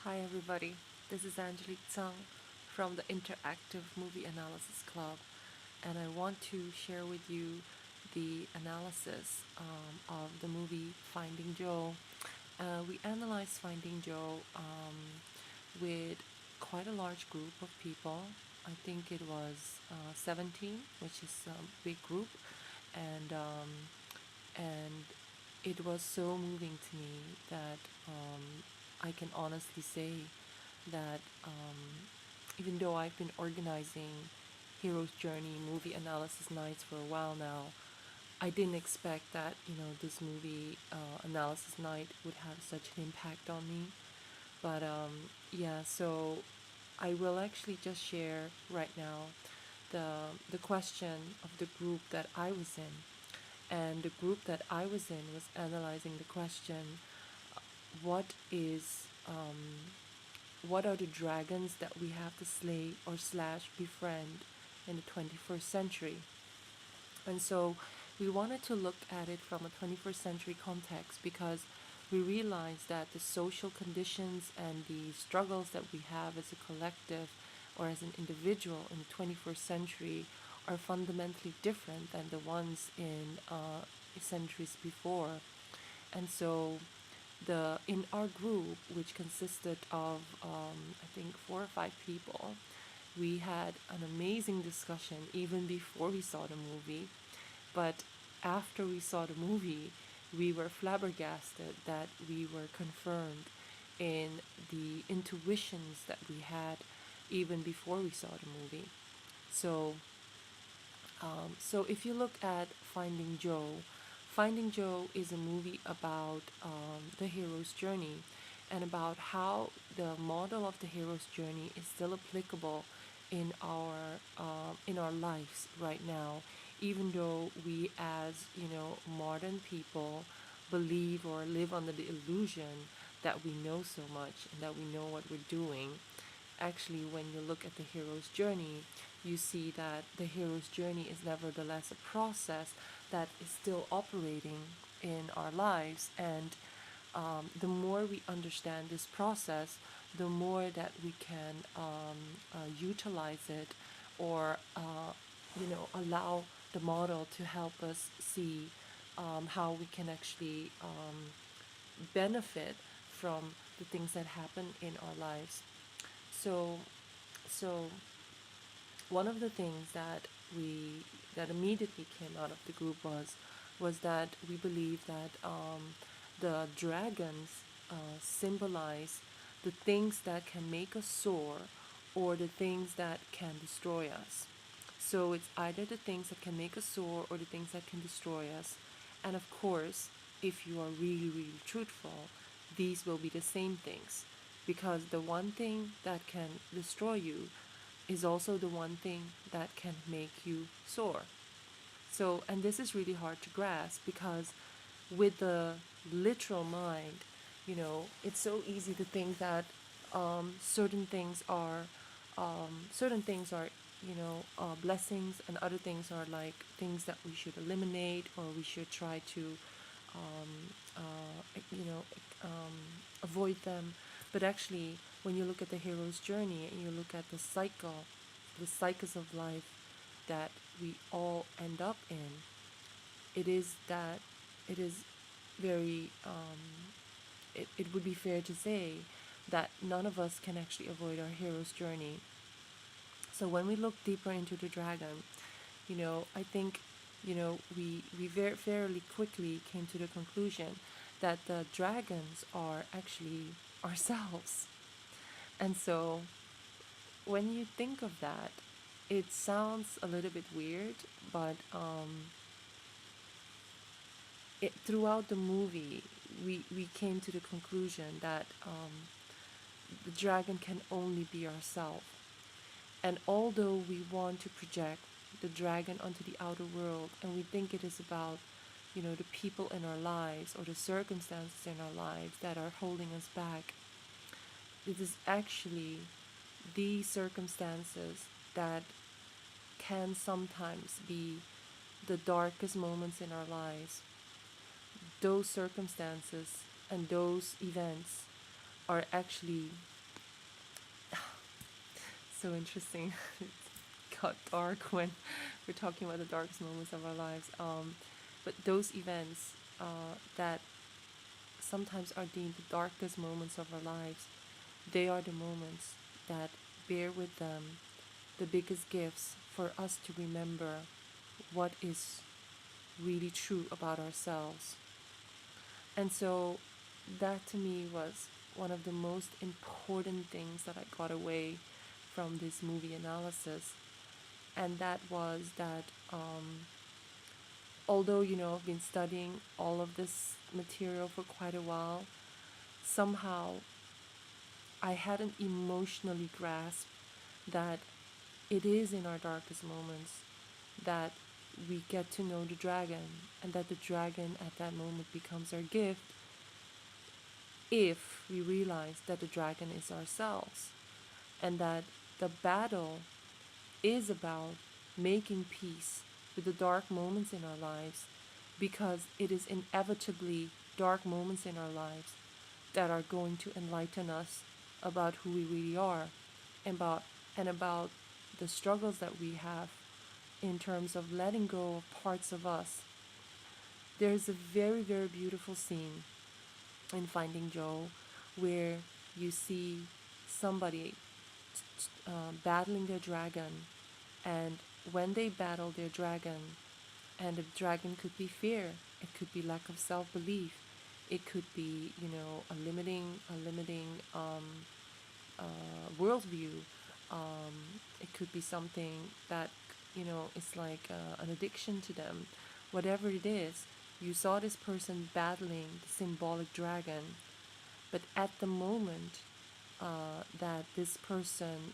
Hi everybody, this is Angelique Tsang from the Interactive Movie Analysis Club, and I want to share with you the analysis of the movie Finding Joe. We analyzed Finding Joe with quite a large group of people. I think it was 17, which is a big group, and um, and it was so moving to me that I can honestly say that even though I've been organizing Hero's Journey movie analysis nights for a while now, I didn't expect that this movie analysis night would have such an impact on me. But yeah, so I will actually just share right now the question of the group that I was in, and the group that I was in was analyzing the question: what is what are the dragons that we have to slay or slash befriend in the 21st century? And so we wanted to look at it from a 21st century context because we realized that the social conditions and the struggles that we have as a collective or as an individual in the 21st century are fundamentally different than the ones in centuries before. And so the in our group, which consisted of I think 4 or 5 people, we had an amazing discussion even before we saw the movie. But after we saw the movie, we were flabbergasted that we were confirmed in the intuitions that we had even before we saw the movie. So so if you look at Finding Joe, Finding Joe is a movie about the hero's journey and about how the model of the hero's journey is still applicable in our lives right now, even though we as modern people believe or live under the illusion that we know so much and that we know what we're doing. Actually, when you look at the hero's journey, you see that the hero's journey is nevertheless a process that is still operating in our lives. And the more we understand this process, the more that we can utilize it or allow the model to help us see how we can actually benefit from the things that happen in our lives. So, so one of the things that immediately came out of the group was that we believe that the dragons symbolize the things that can make us soar or the things that can destroy us. So it's either the things that can make us soar or the things that can destroy us. And of course, if you are really, really truthful, these will be the same things. Because the one thing that can destroy you is also the one thing that can make you soar. So, and this is really hard to grasp because with the literal mind, it's so easy to think that certain things are blessings, and other things are like things that we should eliminate or we should try to um, you know avoid them. But actually, when you look at the hero's journey and you look at the cycles of life that we all end up in, it is that it is very it would be fair to say that none of us can actually avoid our hero's journey. So when we look deeper into the dragon, I think, we very fairly quickly came to the conclusion that the dragons are actually ourselves. And so when you think of that, it sounds a little bit weird, but throughout the movie, we came to the conclusion that the dragon can only be ourselves. And although we want to project the dragon onto the outer world and we think it is about, the people in our lives or the circumstances in our lives that are holding us back, it is actually these circumstances that can sometimes be the darkest moments in our lives. Those circumstances and those events are actually So interesting. It got dark when we're talking about the darkest moments of our lives. But those events that sometimes are deemed the darkest moments of our lives, they are the moments that bear with them the biggest gifts for us to remember what is really true about ourselves. And so that to me was one of the most important things that I got away from this movie analysis. And that was that although, I've been studying all of this material for quite a while, somehow I hadn't emotionally grasped that it is in our darkest moments that we get to know the dragon, and that the dragon at that moment becomes our gift if we realize that the dragon is ourselves, and that the battle is about making peace with the dark moments in our lives, because it is inevitably dark moments in our lives that are going to enlighten us about who we really are, and about the struggles that we have in terms of letting go of parts of us. There's a very, very beautiful scene in Finding Joe where you see somebody battling their dragon, and when they battle their dragon, and the dragon could be fear, it could be lack of self-belief, it could be a limiting worldview. It could be something that is like an addiction to them. Whatever it is, you saw this person battling the symbolic dragon, but at the moment that this person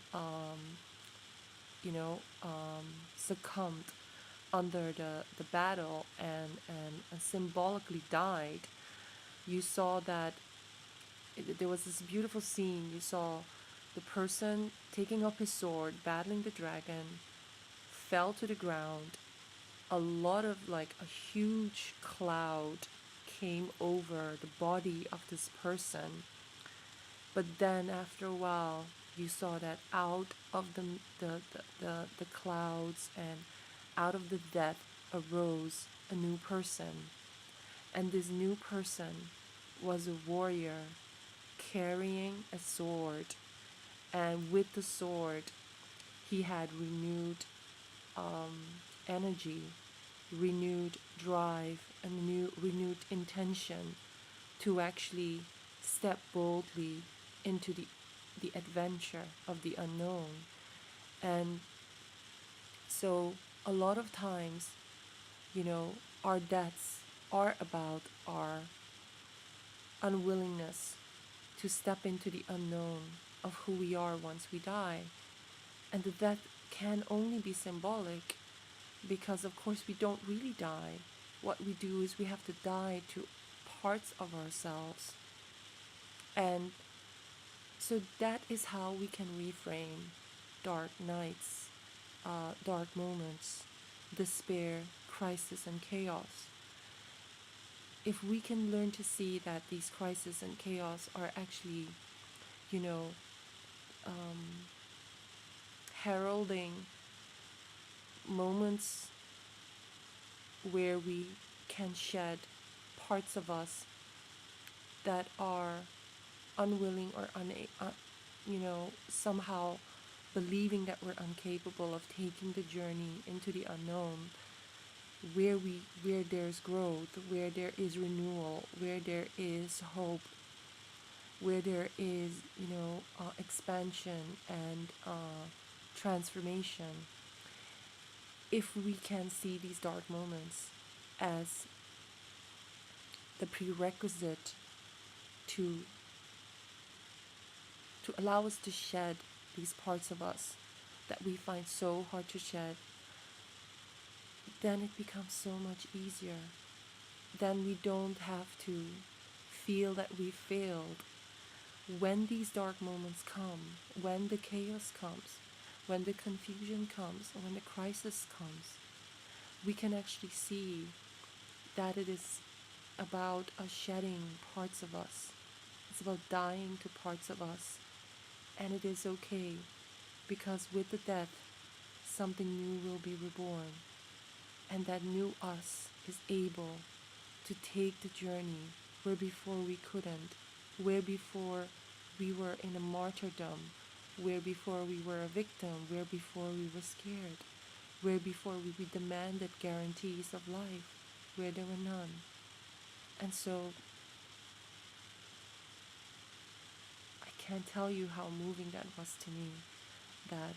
succumbed under the battle, and symbolically died, you saw that there was this beautiful scene. You saw the person taking up his sword, battling the dragon, fell to the ground. A lot of, like, a huge cloud came over the body of this person. But then after a while, you saw that out of the clouds and out of the death arose a new person. And this new person was a warrior carrying a sword. And with the sword, he had renewed energy, renewed drive, and renewed intention to actually step boldly into the adventure of the unknown. And so a lot of times, our deaths are about our unwillingness to step into the unknown of who we are once we die. And the death can only be symbolic, because of course we don't really die. What we do is we have to die to parts of ourselves. And so that is how we can reframe dark nights, dark moments, despair, crisis, and chaos. If we can learn to see that these crises and chaos are actually, you know, heralding moments where we can shed parts of us that are unwilling or somehow believing that we're incapable of taking the journey into the unknown, where there's growth, where there is renewal, where there is hope, where there is expansion and transformation. If we can see these dark moments as the prerequisite to allow us to shed these parts of us that we find so hard to shed, then it becomes so much easier. Then we don't have to feel that we failed. When these dark moments come, when the chaos comes, when the confusion comes, or when the crisis comes, we can actually see that it is about us shedding parts of us. It's about dying to parts of us. And it is okay. because with the death, something new will be reborn, and that new us is able to take the journey where before we couldn't, where before we were in a martyrdom, where before we were a victim, where before we were scared, where before we demanded guarantees of life, where there were none. And so I can't tell you how moving that was to me, that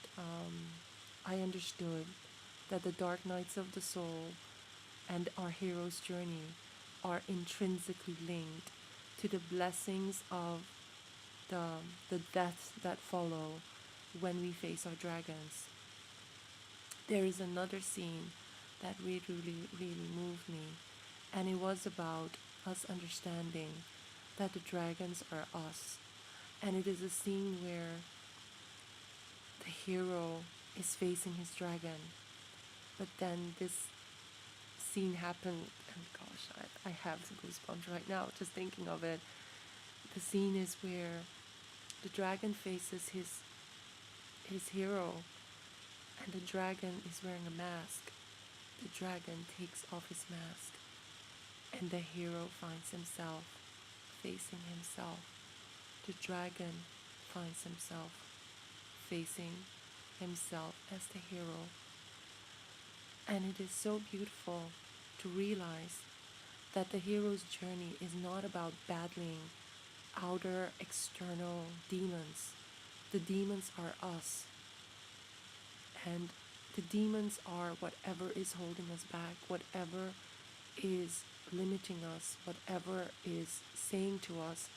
I understood that the dark nights of the soul and our hero's journey are intrinsically linked to the blessings of the, the deaths that follow when we face our dragons. There is another scene that really moved me, and it was about us understanding that the dragons are us. And it is a scene where the hero is facing his dragon, but then this scene happened, and gosh, I have the goosebumps right now just thinking of it. The scene is where the dragon faces his hero, and the dragon is wearing a mask. The dragon takes off his mask, and the hero finds himself facing himself. The dragon finds himself facing himself as the hero. And it is so beautiful to realize that the hero's journey is not about battling outer external demons. The demons are us. And the demons are whatever is holding us back, whatever is limiting us, whatever is saying to us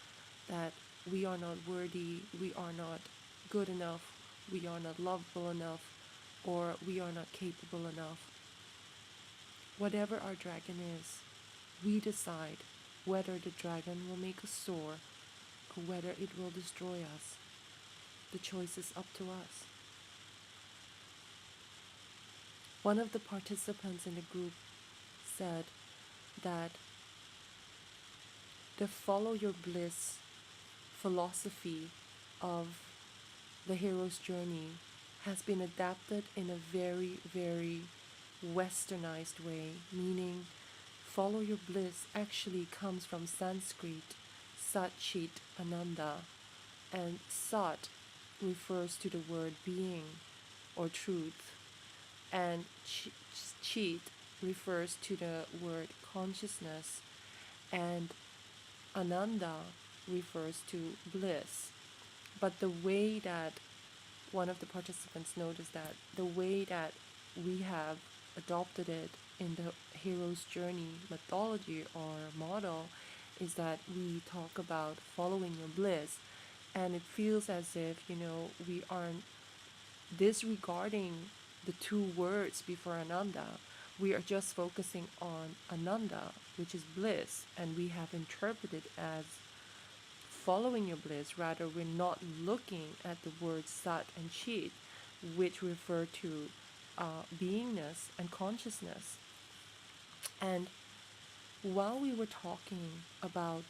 that we are not worthy, we are not good enough, we are not lovable enough, or we are not capable enough. Whatever our dragon is, we decide whether the dragon will make us soar or whether it will destroy us. The choice is up to us. One of the participants in the group said that the follow your bliss philosophy of the hero's journey has been adapted in a very westernized way, meaning follow your bliss actually comes from Sanskrit Satchidananda, and Sat refers to the word being or truth, and Chit refers to the word consciousness, and Ananda refers to bliss. But the way that one of the participants noticed that the way that we have adopted it in the hero's journey methodology or model is that we talk about following your bliss, and it feels as if we aren't disregarding the two words before Ananda. We are just focusing on Ananda, which is bliss, and we have interpreted as following your bliss. Rather, we're not looking at the words Sat and Chit, which refer to beingness and consciousness. And while we were talking about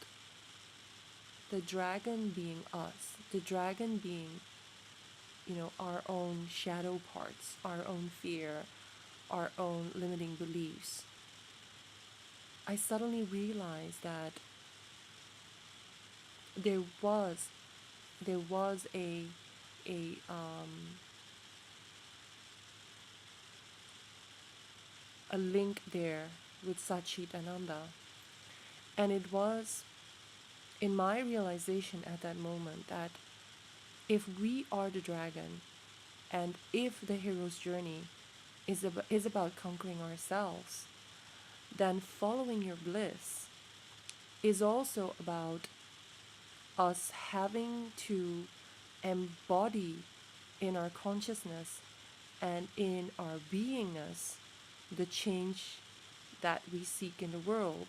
the dragon being us, the dragon being, our own shadow parts, our own fear, our own limiting beliefs, I suddenly realized that there was a link there with Satchidananda, and it was in my realization at that moment that if we are the dragon, and if the hero's journey is about conquering ourselves, then following your bliss is also about us having to embody in our consciousness and in our beingness the change that we seek in the world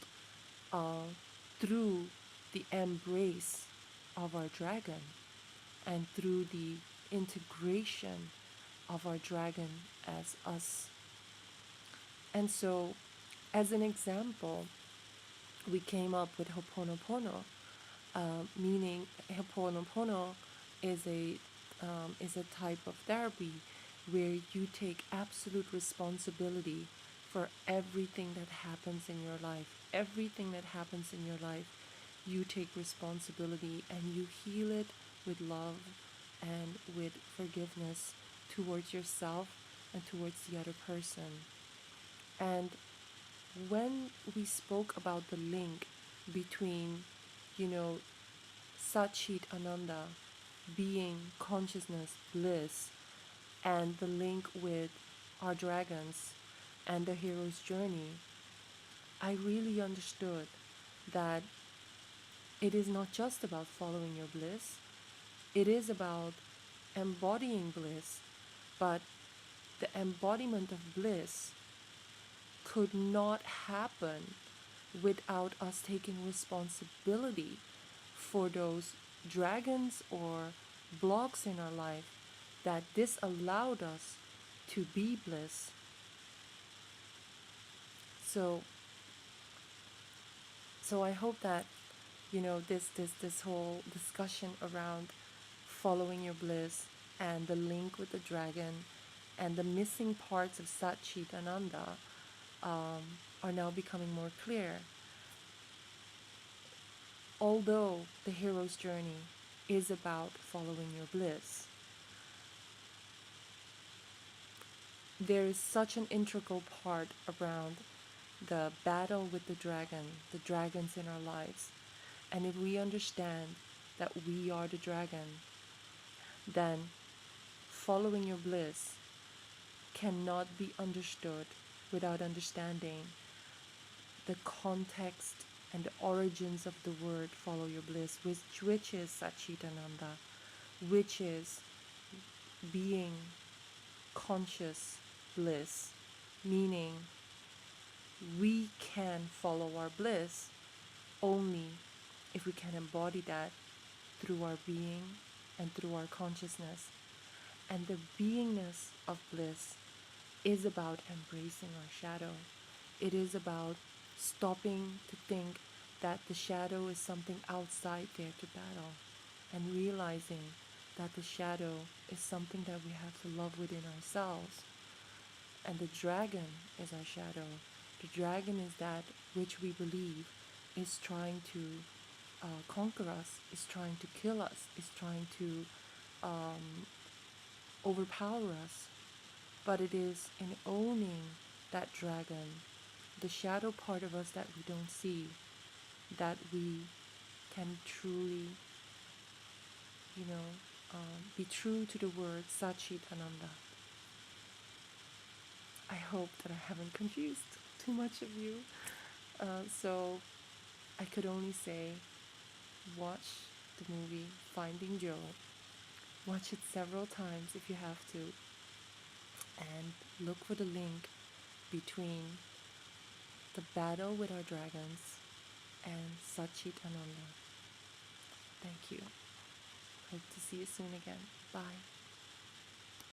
through the embrace of our dragon and through the integration of our dragon as us. And so, as an example, we came up with Ho'oponopono, meaning Ho'oponopono is a is a type of therapy where you take absolute responsibility for everything that happens in your life. Everything that happens in your life, you take responsibility and you heal it with love and with forgiveness towards yourself and towards the other person. And when we spoke about the link between, you know, Satchidananda, being, consciousness, bliss, and the link with our dragons and the hero's journey, I really understood that it is not just about following your bliss, it is about embodying bliss, but the embodiment of bliss could not happen without us taking responsibility for those dragons or blocks in our life that disallowed us to be bliss. So so I hope that, this whole discussion around following your bliss and the link with the dragon and the missing parts of Satchitananda are now becoming more clear. Although the hero's journey is about following your bliss, there is such an integral part around the battle with the dragons in our lives. And if we understand that we are the dragon, then following your bliss cannot be understood without understanding the context and the origins of the word follow your bliss, which is Satchitananda, which is being conscious bliss, meaning we can follow our bliss only if we can embody that through our being and through our consciousness. And the beingness of bliss is about embracing our shadow. It is about stopping to think that the shadow is something outside there to battle, and realizing that the shadow is something that we have to love within ourselves. And the dragon is our shadow. The dragon is that which we believe is trying to conquer us, is trying to kill us, is trying to overpower us. But it is in owning that dragon, the shadow part of us that we don't see, that we can truly, be true to the word Satchitananda. I hope that I haven't confused too much of you. So I could only say, watch the movie Finding Joe. Watch it several times if you have to. And look for the link between the battle with our dragons and Satchitananda. Thank you. Hope to see you soon again. Bye.